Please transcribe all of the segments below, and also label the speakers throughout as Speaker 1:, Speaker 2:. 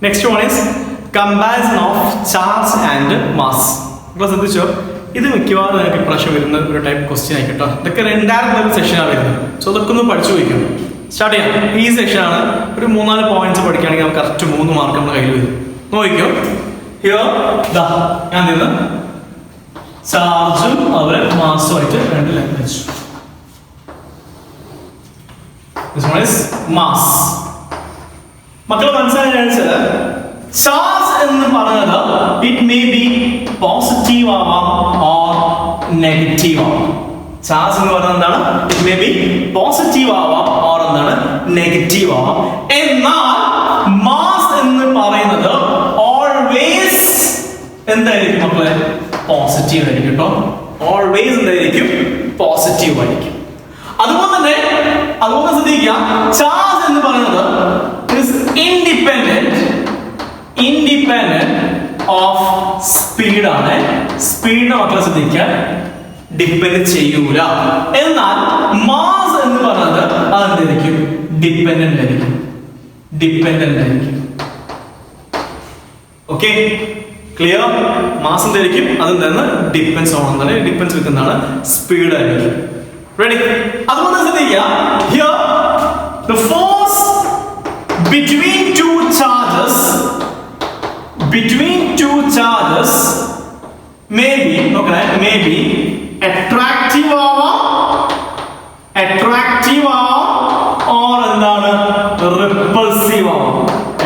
Speaker 1: Next one is comparison of charge and mass. ശ്രദ്ധിച്ചോ, ഇത് മിക്കവാറും നിങ്ങൾക്ക് പ്രശ്നം വരുന്ന ഒരു ടൈപ്പ് ക്വസ്റ്റ്യൻ ആയിട്ടോ. ഇതൊക്കെ രണ്ടാമത്തെ ലെവൽ സെക്ഷനാണ് വരുന്നത്. സോ ഇതൊക്കെ ഒന്ന് പഠിച്ചു വയ്ക്കണം. സ്റ്റാർട്ട് ചെയ്യാം. ഈ സെക്ഷനാണ്. ഒരു 3-4 പോയിന്റ്സ് പഠിക്കുകയാണെങ്കിൽ നമുക്ക് കറക്റ്റ് 3 മാർക്ക് നമ്മുടെ കയ്യിൽ വരും. നോക്കിക്കോ, ഞാൻ നിന്ന് ചാർജും അവരെ മാസുമായിട്ട് 2 ലൈൻ വെച്ചു. മാസ് മക്കൾ മനസ്സിലാക്കിയാൽ ചാർജ് എന്ന് പറയുന്നത് ഇറ്റ് മേ ബി പോസിറ്റീവ് ആവാം ഓർ നെഗറ്റീവ് ആവാം. ചാർജ് എന്ന് പറയുന്നത് എന്താണ്? ഇറ്റ് മേ ബി പോസിറ്റീവ് ആവാം ഓർ എന്താണ് നെഗറ്റീവ് ആവാം. എന്നാൽ മാസ് എന്ന് പറയുന്നത് ഓൾവേസ് എന്തായിരിക്കും മക്കളെ? പോസിറ്റീവ് ആയിരിക്കും കേട്ടോ. ഓൾവേസ് എന്തായിരിക്കും? പോസിറ്റീവ് ആയിരിക്കും. അതുപോലെ തന്നെ ശ്രദ്ധിക്കുക, ചാർജ് എന്ന് പറയുന്നത് ഇൻഡിപെൻഡന്റ് ഓഫ് സ്പീഡ് ആണ്. സ്പീഡിനെ മക്കളെ ശ്രദ്ധിക്കാൻ ഡിപ്പെൻഡ് ചെയ്യൂല. എന്നാൽ മാസ് എന്ന് പറയുന്നത് അതെന്തായിരിക്കും? ഡിപ്പെൻഡന്റ് ആയിരിക്കും. Okay, clear? മാസ് എന്തായിരിക്കും? അതെന്താണ്? ഡിപ്പെൻസ് ഓൺ എന്താണ്? ഡിപ്പെൻസ് വിത്ത് എന്താണ്? സ്പീഡ് ആയിരിക്കും. റെഡി? അതുകൊണ്ട് ശ്രദ്ധിക്കുക, here the force between two charges may be attractive or എന്താണ്? repulsive ആവാം.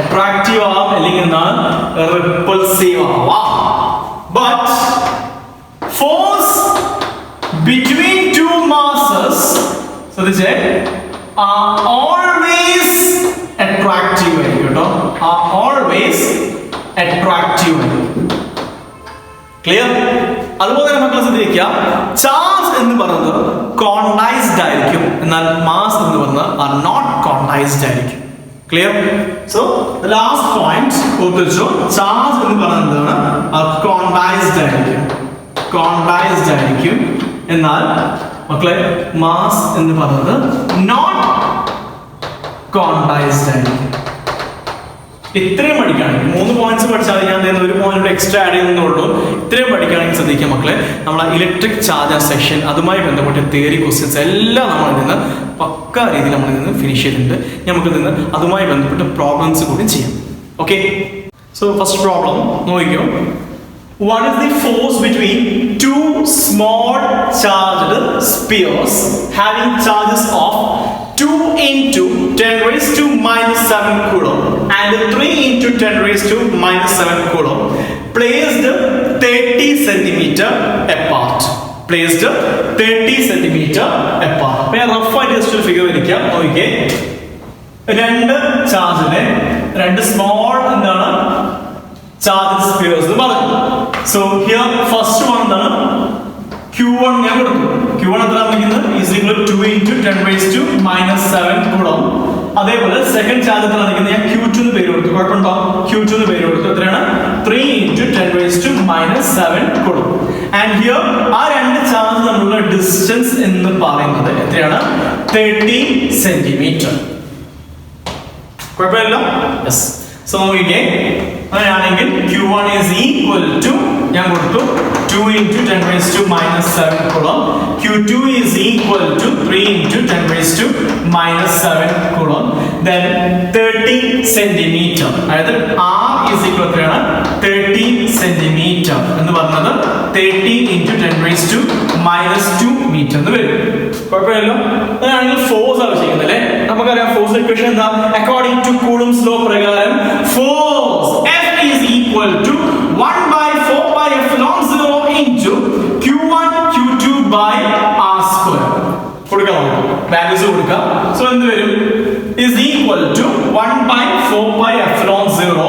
Speaker 1: attractive ആവാം അല്ലെങ്കിൽ എന്താണ്? repulsive ആവാം. but force between two masses are always attractive ആയിരിക്കും കേട്ടോ. are always attractive ആയിരിക്കും. ക്ലിയർ? അതുപോലെ തന്നെ മക്കളെ ശ്രദ്ധിക്കുക, ചാർജ് എന്ന് പറയുന്നത് ക്വാണ്ടൈസ്ഡ് ആയിരിക്കും, എന്നാൽ മാസ് എന്ന് പറയുന്നത് are not quantized ആയിരിക്കും. Clear? So the last point ഓർത്തിച്ചോ, ചാർജ് എന്ന് പറയുന്നത് ക്വാണ്ടൈസ്ഡ് ആയിരിക്കും, എന്നാൽ മക്കളെ മാസ് എന്ന് പറയുന്നത് നോട്ട് ക്വാണ്ടൈസ്ഡ് ആയിരിക്കും. ഇത്രയും പഠിക്കുകയാണെങ്കിൽ 3 പോയിന്റ്സ് പഠിച്ചാൽ ഞാൻ ഒരു പോയിന്റ് എക്സ്ട്രാ ആഡ് ചെയ്യുന്നുള്ളൂ. ഇത്രയും പഠിക്കുകയാണെങ്കിൽ ശ്രദ്ധിക്കുക മക്കളെ, നമ്മളെ ഇലക്ട്രിക് ചാർജർ സെക്ഷൻ അതുമായി ബന്ധപ്പെട്ട തിയറി ക്വസ്റ്റ്യൻസ് എല്ലാം നമ്മളിൽ നിന്ന് പക്ക രീതിയിൽ നമ്മളിൽ നിന്ന് ഫിനിഷ് ചെയ്തിട്ടുണ്ട്. നമുക്ക് നിന്ന് അതുമായി ബന്ധപ്പെട്ട പ്രോബ്ലംസ് കൂടി ചെയ്യാം. ഓക്കെ, സോ ഫസ്റ്റ് പ്രോബ്ലം നോക്കിക്കോ. What is the force between two small charged spheres having charges of 2 into 10 raised to minus 7 coulomb and 3 into 10 raised to minus 7 coulomb placed 30 centimeter apart? Placed 30 centimeter apart. ഞാൻ rough ആയിട്ട് just ഒരു figure വരയ്ക്കാം. നോക്കിക്കേ, 2 ചാർജിനെ 2 small എന്താണ് charge spheres എന്ന് പറഞ്ഞു. So here first one എന്താണ്? Q1 ഞാൻ കൊടുത്തു. Q1 എത്ര വന്നിരിക്കുന്നത്? Is equal to 2 into 10 raised to minus 7 കൂടം. അതേപോലെ സെക്കൻഡ് ചാർജ് എത്ര വന്നിരിക്കുന്നത്? ഞാൻ Q2 എന്ന് പേര് കൊടുത്തു. കുഴപ്പമുണ്ടോ? Q2 എന്ന് പേര് കൊടുത്തു. എത്രയാണ്? 3 into 10 raised to minus 7 കൂടം. ആൻഡ് ഹിയർ ആ 2 ചാർജ് തമ്മിലുള്ള ഡിസ്റ്റൻസ് എന്ന് പറയുന്നത് എത്രയാണ്? 30 സെന്റിമീറ്റർ. കുഴപ്പമില്ല? യെസ്. സോ നോക്കിക്കേ, അങ്ങനെയാണെങ്കിൽ Q1 is equal to ഞാൻ കൊടുത്തു 2 into 10 raised to minus 7 coulomb. Q2 is equal to 3 into 10 raised to minus 7 coulomb. Then 30 centimeter. അതായത് R is equal to 30 centimeter എന്ന് പറഞ്ഞത് 30 into 10 raised to minus 2 meter എന്ന് വരും. കുഴപ്പമില്ലല്ലോ? അങ്ങനെയാണെങ്കിൽ ഫോഴ്സ് ആവശ്യമില്ല അല്ലേ? നമുക്കറിയാം ഫോഴ്സ് ഇക്വേഷൻ എന്താ? അക്കോർഡിംഗ് ടു കൂളംസ് ലോ പ്രകാരം force F is equal to 1 by 4 pi epsilon 0 into Q1 Q2 by R square. കൊടുക്കാം, വാല്യൂസ് കൊടുക്കാം. സോ എന്ത് വരും? is equal to 1 by 4 pi epsilon 0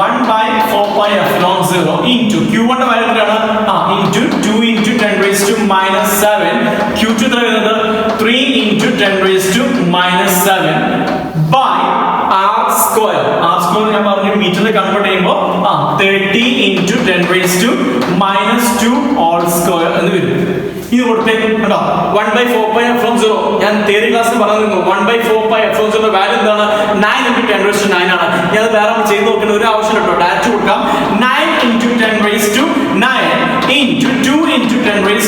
Speaker 1: 1 by 4 pi epsilon 0 into Q1 ന്റെ value എത്രയാണ്? into 2 into 10 raised to minus 7. Q2 എത്ര വരുന്നത്? 3 into 10 raised to minus 7 by R square. R square ഞാൻ പറഞ്ഞു മീറ്ററിൽ കൺവേർട്ട് ചെയ്യുമ്പോൾ 30 into 10 raised to minus 2 all square എന്ന് വരും. ഇത് കൊടുത്തേ കേട്ടോ 1/4πε0. ഞാൻ തിയറി ക്ലാസ്സിൽ പറഞ്ഞു 1/4πε0 വാല്യൂ എന്താണ് 9 × 10⁹ ആണ്. ഞാൻ അത് വേറെ ചെയ്ത് നോക്കേണ്ട ഒരു ആവശ്യം കേട്ടോ. ഡയറക്റ്റ് കൊടുക്കാം 9 × 10⁹ 9 into 2 × 10⁻⁻⁷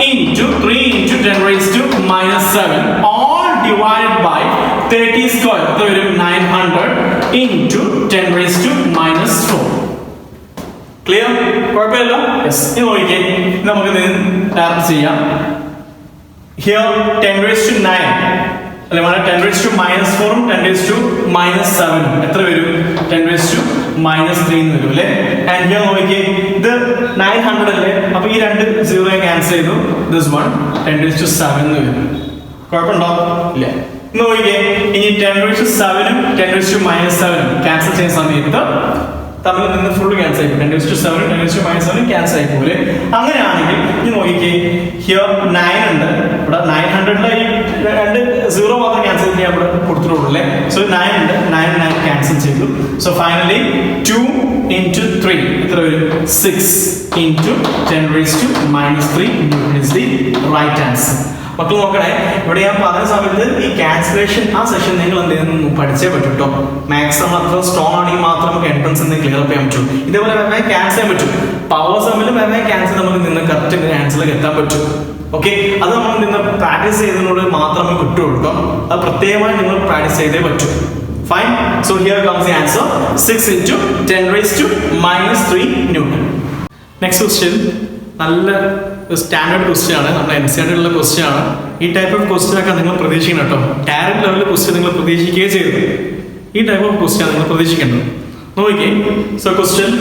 Speaker 1: into 3 × 10⁻⁻7 all divided by 30 square. So 900 into 10⁻⁻4. Clear? കുഴപ്പമില്ല. Yes. ഇനി നോക്കിക്കേ, നമുക്ക് ഡയറക്റ്റ് ചെയ്യാം. Here 10⁻9 അല്ലെ, 10⁻⁻4 10⁻⁻7 എത്ര വരും? 10⁻⁻3 എന്ന് വരും അല്ലേ. ആൻഡ് ഹിയർ നോക്കിക്കേ, ഇത് 900 അല്ലേ, അപ്പൊ ഈ രണ്ട് 0 ക്യാൻസൽ ചെയ്തു. ദിസ് 1 10⁻7 എന്ന് വരും. കുഴപ്പമുണ്ടോ? ഇല്ല. നോക്കിക്കേ, ഇനി 10⁻7 10⁻⁻7 ക്യാൻസൽ ചെയ്യുന്ന സമയത്ത് തമ്മിൽ നിന്ന് ഫുൾ ക്യാൻസൽ ആയി 10⁻7 10⁻⁻7 ക്യാൻസൽ ആയി പോലെ. അങ്ങനെയാണെങ്കിൽ ഈ നോക്കിക്കേ, ഹിയർ 9 ഉണ്ട്, ഇവിടെ 900 ഈ രണ്ട് 0 മാത്രം ക്യാൻസൽ ചെയ്യാൻ ഇവിടെ കൊടുത്തിട്ടുള്ളൂ അല്ലേ. സോ 9 ഉണ്ട്, 9 ക്യാൻസൽ ചെയ്തു. സോ ഫൈനലി 2 × 3 എത്ര വരും? 6 × 10⁻⁻3 is the right answer. മക്കൾ നോക്കണേ, ഇവിടെ ഞാൻ പറഞ്ഞ സമയത്ത് ഈ ക്യാൻസലേഷൻ ആ സെഷൻ നിങ്ങൾ എന്തെങ്കിലും പഠിച്ചേ പറ്റൂ കേട്ടോ. മാത്സ് നമ്മൾ അത്ര സ്ട്രോങ് ആണെങ്കിൽ മാത്രം നമുക്ക് എൻട്രൻസ് എന്തെങ്കിലും ക്ലിയർ ചെയ്യാൻ പറ്റും. ഇതേപോലെ വേറെ ക്യാൻസൽ ചെയ്യാൻ പറ്റും. പവേഴ്സ് തമ്മിൽ വേറെ ക്യാൻസൽ നമുക്ക് നിന്ന് കറക്റ്റ് ആൻസറിലേക്ക് എത്താൻ പറ്റും. ഓക്കെ, അത് നമ്മൾ നിന്ന് പ്രാക്ടീസ് ചെയ്തതിനോട് മാത്രമേ കിട്ടുള്ളൂ കേട്ടോ. അത് പ്രത്യേകമായി നിങ്ങൾ പ്രാക്ടീസ് ചെയ്തേ പറ്റൂ. Fine. So here comes the answer 6 × 10⁻⁻3 Newton. Next question നല്ല സ്റ്റാൻഡേർഡ് ക്വസ്റ്റ്യൻ ആണ്, നമ്മുടെ NCERT ഉള്ള ക്വസ്റ്റ്യൻ ആണ്. ഈ ടൈപ്പ് ഓഫ് ക്വസ്റ്റ്യൻ ഒക്കെ നിങ്ങൾ പ്രതീക്ഷിക്കണം കേട്ടോ. ഡയറക്റ്റ് ലെവലിൽ ക്വസ്റ്റ്യൻ നിങ്ങൾ പ്രതീക്ഷിക്കുകയും ചെയ്തു. ഈ ടൈപ്പ് ഓഫ് ക്വസ്റ്റ്യൻ നിങ്ങൾ പ്രതീക്ഷിക്കേണ്ടത്. നോക്കിക്കേ, so question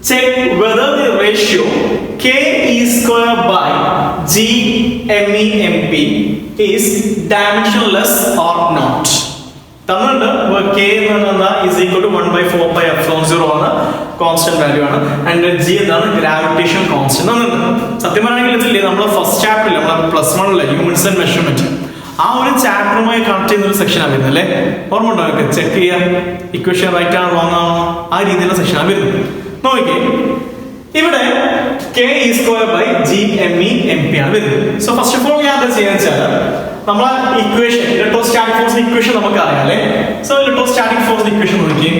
Speaker 1: check whether the ratio K(E²/GME(MP) is dimensionless or not. തന്നിട്ടുണ്ട് K എന്ന് പറഞ്ഞാൽ is equal to 1/4πε0 ആണ്, കോൺസ്റ്റന്റ് വാല്യൂ ആണ്. ആൻഡ് G എന്താണ്? ഗ്രാവിറ്റേഷൻ കോൺസ്റ്റന്റ് തന്നിട്ടുണ്ട്. സത്യം പറയുകയാണെങ്കിൽ ഇതില്ലേ നമ്മുടെ ഫസ്റ്റ് ചാപ്റ്ററിൽ നമ്മുടെ +1 ഹ്യൂമൻസ് ആൻഡ് മെഷർമെന്റ് ആ ഒരു ചാപ്റ്ററുമായി കണക്ട് ചെയ്യുന്ന ഒരു സെക്ഷനാണ് വരുന്നത് അല്ലേ. ഓർമ്മ ഉണ്ടോ? ചെക്ക് ചെയ്യാം ഇക്വേഷൻ റൈറ്റ് ആണോ റോങ് ആണോ ആ രീതിയിലുള്ള സെക്ഷനാണ് വരുന്നത്. നോക്കിക്കേ, ഇവിടെ K(E²/GME(MP) ആണ് വരുന്നത്. സോ ഫസ്റ്റ് ഓഫ് ഓൾ ഞാൻ എന്താ ചെയ്യാന്ന് വെച്ചാൽ നമ്മളെ ഇക്വേഷൻ ഇലക്ട്രോസ്റ്റാറ്റിക് ഫോഴ്സിന്റെ ഇക്വേഷൻ നമുക്ക് അറിയാം അല്ലേ. സോ ഇലക്ട്രോസ്റ്റാറ്റിക് ഫോഴ്സിന്റെ ഇക്വേഷൻ നോക്കി,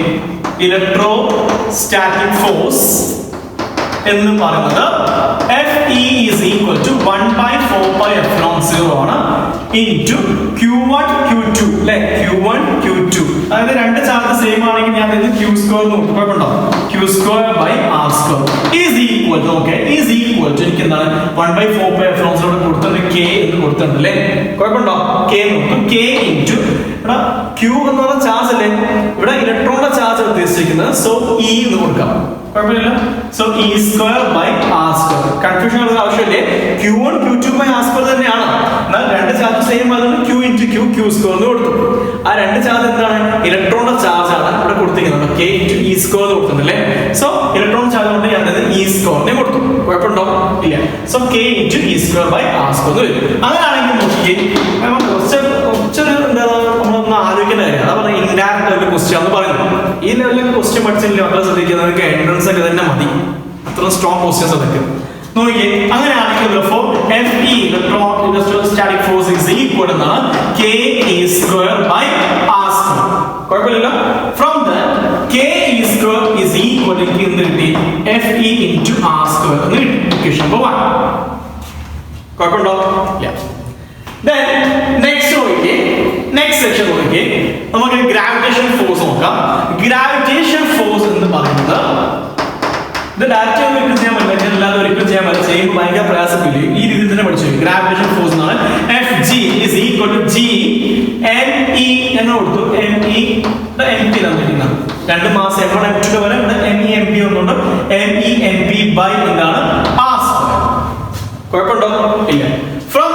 Speaker 1: ഇലക്ട്രോസ്റ്റാറ്റിക് ഫോഴ്സ് എന്ന് പറയുന്നത് Fe is equal to 1/4πε0 ആണ് into Q1 Q2 അല്ലേ. Q1 Q2 അതായത് രണ്ട് ചാർജ് സെയിം ആണെങ്കിൽ ഞാൻ ഇത് Q² നോക്കും, കുഴപ്പമുണ്ടോ? Q²/R² is equal to എനിക്ക് എന്താണ് 1/4πε0 കൊടുത്തിട്ടുണ്ട്, K എന്ന് കൊടുത്തിട്ടുണ്ട് അല്ലേ. കുഴപ്പമുണ്ടോ? K നോക്കും, K into ഇവിടെ Q എന്ന് പറഞ്ഞ ചാർജ് അല്ലേ, ഇവിടെ ഇലക്ട്രോണിന്റെ ചാർജ് ഉദ്ദേശിക്കുന്നത്. സോ E എന്ന് കൊടുക്കാം, കുഴപ്പമില്ല. So E²/R². കൺഫ്യൂഷൻ ഉള്ള ആവശ്യമില്ലേ. Q1 Q2/R² തന്നെയാണ്. എന്നാൽ രണ്ട് ചാർജ് സെയിം ആയതുകൊണ്ട് Q × Q എന്ന് കൊടുത്തു. ആ രണ്ട് ചാർജ് എന്താണ്? ഇലക്ട്രോണിന്റെ ചാർജ് ആണ് ഇവിടെ കൊടുത്തിരിക്കുന്നത്. K × E² കൊടുക്കുന്നുണ്ടല്ലേ. സോ ഇലക്ട്രോൺ ചാർജ് കൊണ്ട് ഞാൻ E² കൊടുത്തു, കുഴപ്പമുണ്ടോ? ഇല്ല. സോ K × E²/R² വരും. അങ്ങനെയാണെങ്കിൽ നോക്കിക്കേ, എന്താ നമ്മളൊന്ന് ആലോചിക്കേണ്ട കാര്യം. അതാ പറഞ്ഞ ഇൻഡയറക്റ്റ് ലെവൽ ക്വസ്റ്റ്യൻ എന്ന് പറയുന്നത്. ഈ ലെവലിൽ ക്വസ്റ്റ്യൻ പഠിച്ചില്ല മക്കളെ ശ്രദ്ധിക്കുന്നവർക്ക് എൻട്രൻസ് ഒക്കെ തന്നെ മതി, അത്ര സ്ട്രോങ് ക്വസ്റ്റ്യൻസ് അതൊക്കെ. നോക്കിയേ, അങ്ങനെയാണെങ്കിൽ Fe electrostatic force is equal എന്നാണ് K(E²/R²). കുഴപ്പമില്ലല്ലോ. From that K(E² is equal to Fe × R² എന്ന് കിട്ടി. Equation number 1. കുഴപ്പമുണ്ടോ? ഇല്ല. Then next section നോക്കിയേ, നമുക്ക് ഗ്രാവിറ്റേഷൻ ഫോഴ്സ് നോക്കാം. ഗ്രാവിറ്റേഷൻ ഫോഴ്സ് എന്ന് പറയുന്നത് ഇത് ഡയറക്റ്റ് ഒരിക്കലും ചെയ്യാൻ പറ്റില്ല, അല്ലാതെ ഒരിക്കലും ചെയ്യാൻ പറ്റില്ല, ചെയ്യുമ്പോൾ ഭയങ്കര പ്രയാസമില്ല. ഈ രീതിയിൽ തന്നെ പഠിച്ചു. ഗ്രാവിറ്റേഷൻ ഫോഴ്സ് എന്നാണ് Fg is equal to G(ME) എന്ന് കൊടുത്തു. ME MP തന്നിരിക്കുന്നത് രണ്ട് മാസ് M1 M2 വരെ ഇവിടെ ME MP ഒന്നുണ്ട്. ME MP by എന്താണ്? R². കുഴപ്പമുണ്ടോ? ഇല്ല. From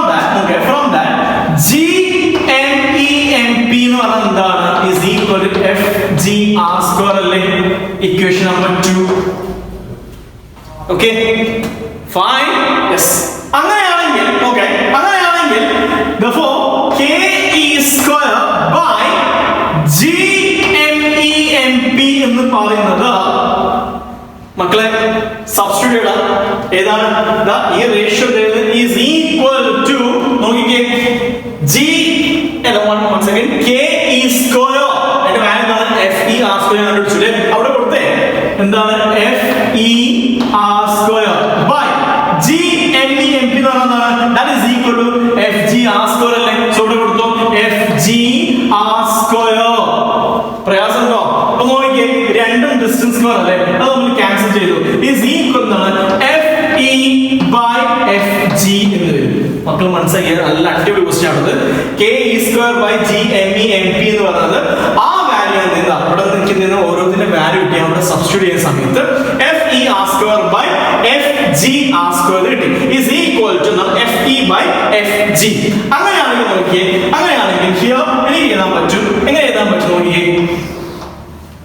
Speaker 1: that GME MP എന്ന് പറഞ്ഞാൽ എന്താണ്? is equal to FgR² അല്ലേ. Equation number 2. Okay, fine. Yes. അങ്ങനെയാണെങ്കിൽ therefore Ke²/GME MP എന്ന് പറയുന്നത് മക്കളെ സബ്സ്റ്റിറ്റ്യൂട്ട് ചെയ്യണം. ഏതാണ് ഈ റേഷ്യോ ഈസ് ഈക്വൽ ടു നോക്കിക്കേ g once again k e square അതിന്റെ വാല്യൂ എന്താണ് f e r സ്ക്വയർ കണ്ടുപിടിച്ചില്ലേ അവിടെ കൊടുത്തേ എന്താണ് f e r square by g m e m p എന്ന് പറഞ്ഞാൽ that is equal to f g r square അല്ലേ സോ ഇവിടെ കൊടുത്തോ f g r സ്ക്വയർ പ്രയാസമുണ്ടോ അപ്പൊ നോക്കിക്കേ രണ്ടും ഡിസ്റ്റൻസ് സ്ക്വയർ അല്ലേ അത് നമ്മൾ ക്യാൻസൽ ചെയ്തു ഈസ് ഈക്വൽ എന്നാണ് f e by f g എന്ന് വരും മക്കൾ മനസ്സിലാക്കിയ നല്ല അടിപൊളി ക്വസ്റ്റ്യൻ ആണത് k e square by g m e m p എന്ന് പറയുന്നത് ആ വാല്യൂ ആണ് അവിടെ നിൽക്കുന്ന ഓരോന്നിന്റെ വാല്യൂ കിട്ടി അവിടെ സബ്സ്റ്റിറ്റ്യൂട്ട് ചെയ്യുന്ന സമയത്ത് f e r square by f g r square കിട്ടി is equal to f e by f g അങ്ങനെയാണെങ്കിൽ നോക്കിയേ അങ്ങനെയാണെങ്കിൽ ഹിയർ എനിക്ക് എഴുതാൻ പറ്റും എങ്ങനെ എഴുതാൻ പറ്റും നോക്കിയേ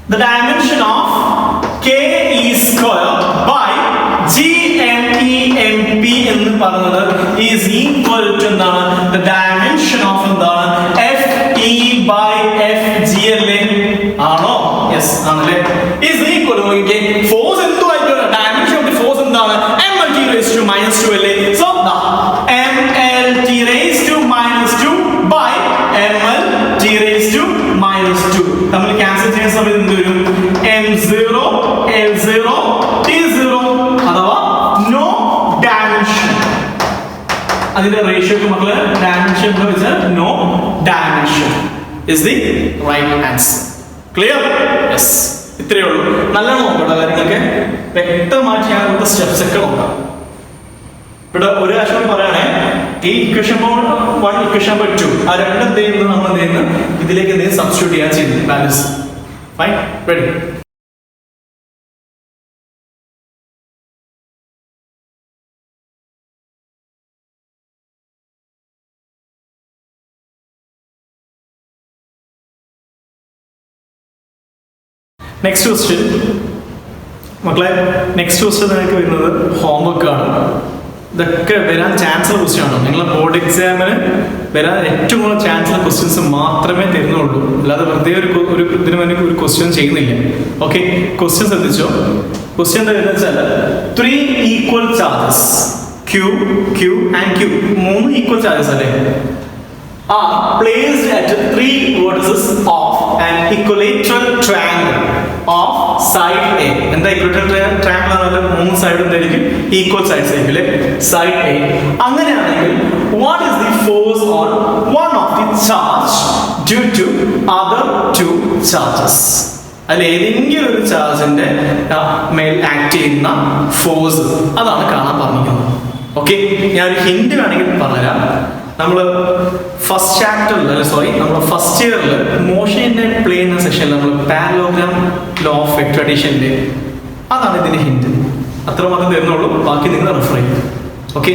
Speaker 1: the dimension of k e square by g m e m p എന്ന് പറയുന്നത് is equal to എന്താണ് the dimension of എന്താണ് f e by f g അല്ലേ ആണോ യെസ് ആണല്ലേ is equal to നോക്കിക്കേ force എന്തുമായിട്ട് dimension of the force എന്താണ് mlt raised to minus 2 അല്ലേ so mlt raised to minus 2 by mlt raised to minus 2 നമ്മൾ cancel ചെയ്യുന്ന സമയത്ത് എന്ത് വരും m0 l0 t0 അഥവാ നോ ഡയമെൻഷൻ അതിന്റെ റേഷ്യോക്ക് മക്കള് ഡയമെൻഷൻ വെച്ചാൽ no dimension is the right answer clear yes ഇത്രയേ ഉള്ളൂ നല്ലോണം നോക്കട്ടെ കാര്യങ്ങളൊക്കെ വ്യക്തമായിട്ട് ഞാൻ ഇവിടുത്തെ സ്റ്റെപ്സ് ഒക്കെ നോക്കാം ഇവിടെ ഒരു ആശയം പറയണേ ഈ ഇക്വേഷൻ 1 ഇക്വേഷൻ 2 ആ രണ്ട് എന്ത് ചെയ്യുന്നത് നമ്മൾ എന്ത് ചെയ്യുന്നത് ഇതിലേക്ക് എന്തെങ്കിലും സബ്സ്റ്റിറ്റ്യൂട്ട് ചെയ്യാൻ ചെയ്യുന്നത് balance fine ready next question മക്കളെ നെക്സ്റ്റ് ക്വസ്റ്റ്യൻ നിങ്ങൾക്ക് വരുന്നത് ഹോംവർക്ക് ആണ് ഇതൊക്കെ വരാൻ ചാൻസ് ഉള്ള ക്വസ്റ്റ്യൻ ആണ് നിങ്ങളെ ബോർഡ് എക്സാമിന് വരാൻ ഏറ്റവും കൂടുതൽ ചാൻസ് ഉള്ള ക്വസ്റ്റ്യൻസ് മാത്രമേ തരുന്നുള്ളൂ അല്ലാതെ വെറുതെ ഒരു ഇതിന് വേണ്ടി ഒരു ക്വസ്റ്റ്യൻ ചെയ്യുന്നില്ല ഓക്കെ ക്വസ്റ്റ്യൻ ശ്രദ്ധിച്ചോ ക്വസ്റ്റ്യൻ എന്താ വെച്ചാൽ 3 equal charges Q Q and Q മൂന്ന് ഈക്വൽ ചാർജസ് അല്ലേ are placed at 3 vertices of an equilateral triangle of side A. എന്താ equilateral triangle ആണ് മൂന്ന് സൈഡ് എന്തായിരിക്കും ഈക്വൽ സൈഡ്സ് ആയിരിക്കും സൈഡ് A അങ്ങനെയാണെങ്കിൽ what is the force on one of the charge due to other two charges അതിൽ ഏതെങ്കിലും ഒരു ചാർജിന്റെ മേൽ ആക്ട് ചെയ്യുന്ന ഫോഴ്സ് അതാണ് കാണാൻ പറഞ്ഞിരിക്കുന്നത് ഓക്കെ ഞാൻ ഒരു ഹിന്റ് വേണമെങ്കിൽ പറഞ്ഞുതരാം നമ്മൾ ഫസ്റ്റ് ചാപ്റ്ററിൽ നമ്മൾ ഫസ്റ്റ് ഇയറിൽ മോഷന്റെ പ്ലെയിൻ സെക്ഷനിൽ നമ്മൾ പാരലോഗ്രാം ലോ ഓഫ് വെക്ടർ അഡീഷനിലെ അതാണ് ഇതിന്റെ ഹിന്റ് അത്രമാത്രം തരുന്നുള്ളൂ ബാക്കി നിങ്ങൾ റെഫർ ചെയ്യും ഓക്കെ